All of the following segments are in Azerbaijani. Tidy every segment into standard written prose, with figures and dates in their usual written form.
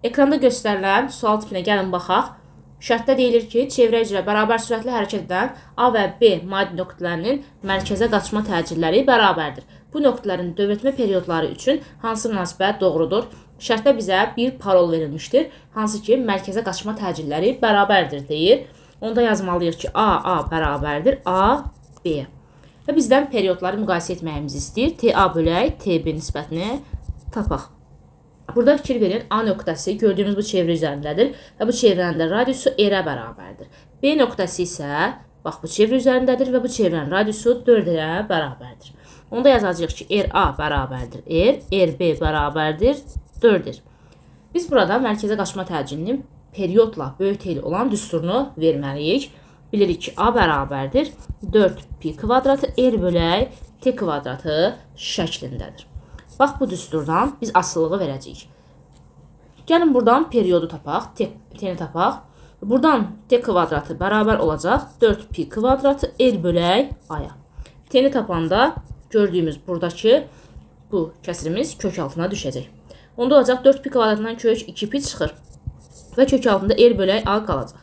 Ekranda göstərilən sual tipinə gəlin baxaq. Şərtdə deyilir ki, çevrə üzrə bərabər sürətli hərəkət edən A və B maddi nöqtələrinin mərkəzə qaçma təcilləri bərabərdir. Bu nöqtələrin dövretmə periodları üçün hansı münasibət doğrudur? Şərtdə bizə bir parol verilmişdir, hansı ki, mərkəzə qaçma təcilləri bərabərdir deyir. Onda yazmalıyıq ki, A bərabərdir A, B. Və bizdən periodları müqayisə etməyimizi istəyir. TA bölək TB nisbətini tapaq. Burada fikir verin, A nöqtəsi gördüyümüz bu çevrə üzərindədir və bu çevrənin də radiusu R-ə bərabərdir. B nöqtəsi isə bax bu çevrə üzərindədir və bu çevrənin radiusu 4R-ə bərabərdir. Onda yazacağıq ki, RA bərabərdir R, RB bərabərdir 4-dir. Biz burada mərkəzə qaçma təcilinin periodla böyük teli olan düsturunu verməliyik. Bilirik ki, A bərabərdir 4pi kvadratı R bölək T kvadratı şəklindədir. Bax, bu düsturdan biz asılılığı verəcəyik. Gəlin buradan periodu tapaq, T-ni tapaq. Buradan T kvadratı bərabər olacaq 4pi kvadratı R bölək A-ya. T-ni tapanda gördüyümüz buradakı bu kəsirimiz kök altına düşəcək. Onda olacaq 4pi kvadratından kök 2pi çıxır və kök altında R bölək A qalacaq.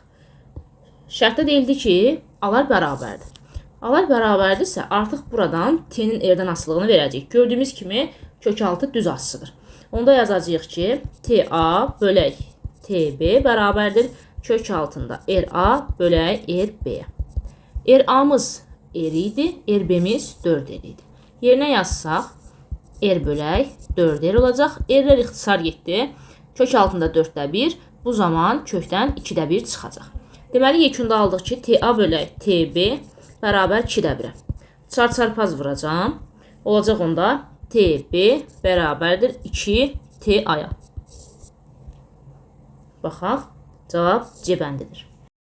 Şərtdə deyildi ki, A-lar bərabərdir. A-lar bərabərdirsə, artıq buradan T-nin R-dən asılılığını verəcəyik. Gördüyümüz kimi kök altı düz asısıdır. Onda yazacağıq ki, TA bölək TB bərabərdir kök altında RA bölək RB. RA-mız R idi, RB-miz 4R idi. Yerinə yazsaq, R bölək 4R olacaq. R-lər ixtisar getdi. Kök altında 4də 1, bu zaman kökdən 2də 1 çıxacaq. Deməli, yekunda aldıq ki, TA bölək TB bərabər 2də 1-ə. Çarpaz vuracam. Olacaq onda TB bərabərdir 2 TA-ya. Baxaq, cavab C bəndidir.